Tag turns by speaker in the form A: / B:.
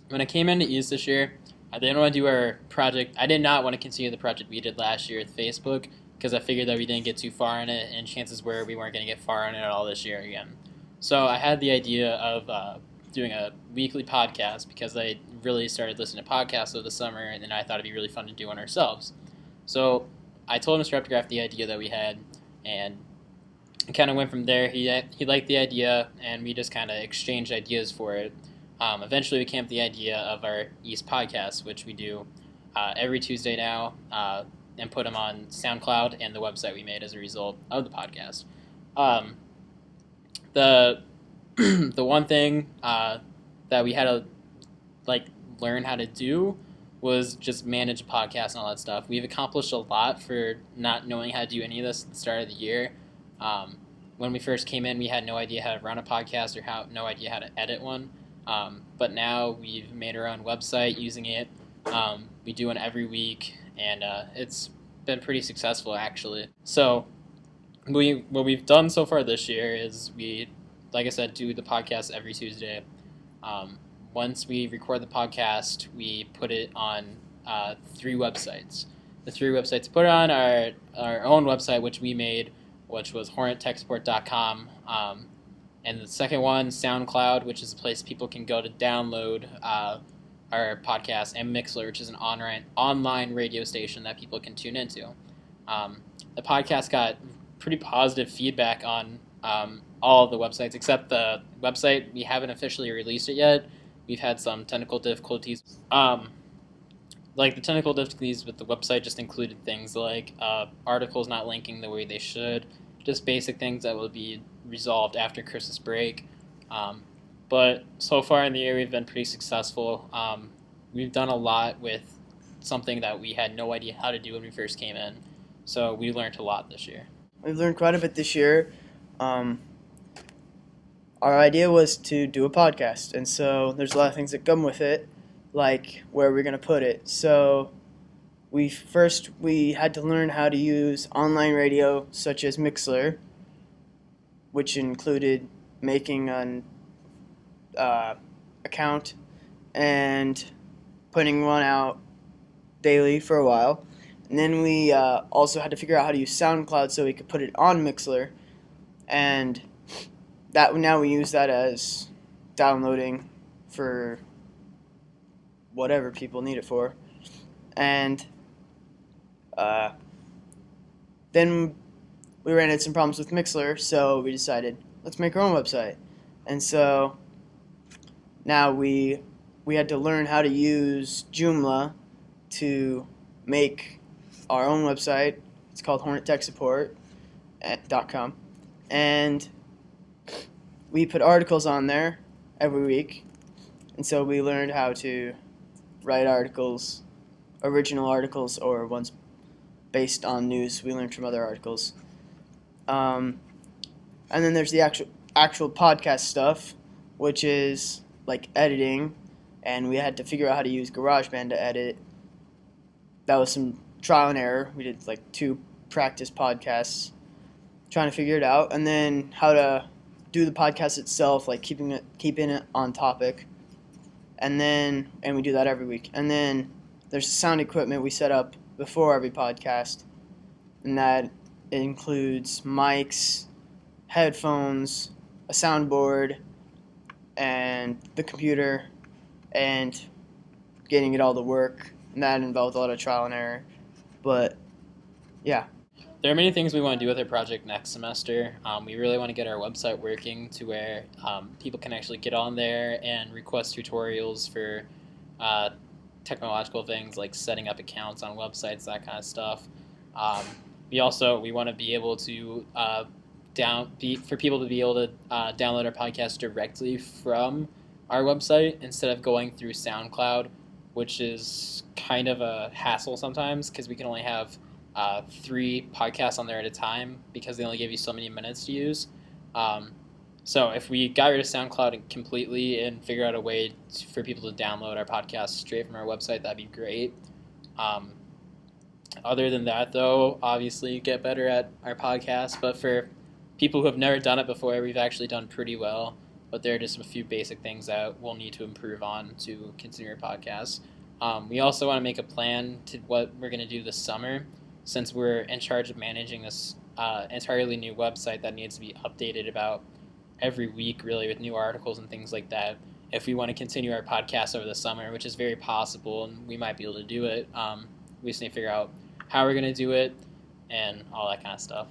A: when I came into East this year, I didn't want to do our project. I did not want to continue the project we did last year with Facebook because I figured that we didn't get too far in it, and chances were we weren't going to get far in it at all this year again. So I had the idea of doing a weekly podcast because I really started listening to podcasts over the summer, and then I thought it'd be really fun to do one ourselves. So I told Mr. Eptagraph the idea that we had, and it kind of went from there. He liked the idea, and we just kind of exchanged ideas for it. Eventually, we came up with the idea of our East podcast, which we do every Tuesday now, and put them on SoundCloud and the website we made as a result of the podcast. Um, the the one thing that we had to learn how to do was just manage a podcast and all that stuff. We've accomplished a lot for not knowing how to do any of this at the start of the year. When we first came in, we had no idea how to run a podcast or no idea how to edit one. But now we've made our own website using it. We do one every week, and it's been pretty successful actually. So what we've done so far this year is we, like I said, do the podcast every Tuesday. Once we record the podcast, we put it on 3 websites. The 3 websites put it on our own website, which we made, which was hornettechsupport.com. And the second one, SoundCloud, which is a place people can go to download our podcast, and Mixlr, which is an online radio station that people can tune into. The podcast got pretty positive feedback on all of the websites, except the website. We haven't officially released it yet. We've had some technical difficulties. The technical difficulties with the website just included things like articles not linking the way they should, just basic things that will be resolved after Christmas break. But so far in the year, we've been pretty successful. We've done a lot with something that we had no idea how to do when we first came in. So we learned a lot this year.
B: We've learned quite a bit this year. Our idea was to do a podcast, and so there's a lot of things that come with it, like where we're going to put it. So we had to learn how to use online radio such as Mixlr, which included making an account and putting one out daily for a while. And then we also had to figure out how to use SoundCloud so we could put it on Mixlr, and that now we use that as downloading for whatever people need it for. And then we ran into some problems with Mixlr, so we decided, let's make our own website. And so now we had to learn how to use Joomla to make our own website. It's called hornettechsupport.com. And we put articles on there every week. And so we learned how to write articles, original articles, or ones based on news we learned from other articles. And then there's the actual podcast stuff, which is like editing, and we had to figure out how to use GarageBand to edit. That was some trial and error. We did like 2 practice podcasts trying to figure it out, and then how to do the podcast itself, like keeping it on topic. And we do that every week. And then there's sound equipment we set up before every podcast, and that includes mics, headphones, a soundboard, and the computer, and getting it all to work. And that involved a lot of trial and error. But yeah.
A: There are many things we want to do with our project next semester. We really want to get our website working to where people can actually get on there and request tutorials for technological things like setting up accounts on websites, that kind of stuff. We want to be able to for people to be able to download our podcast directly from our website instead of going through SoundCloud, which is kind of a hassle sometimes because we can only have 3 podcasts on there at a time because they only give you so many minutes to use. So if we got rid of SoundCloud completely and figure out a way for people to download our podcast straight from our website, that'd be great. Other than that, though, obviously get better at our podcast. But for people who have never done it before, we've actually done pretty well. but there are just a few basic things that we'll need to improve on to continue our podcast. We also want to make a plan to what we're going to do this summer, since we're in charge of managing this entirely new website that needs to be updated about every week, really, with new articles and things like that. If we want to continue our podcast over the summer, which is very possible, and we might be able to do it, we just need to figure out how we're going to do it and all that kind of stuff.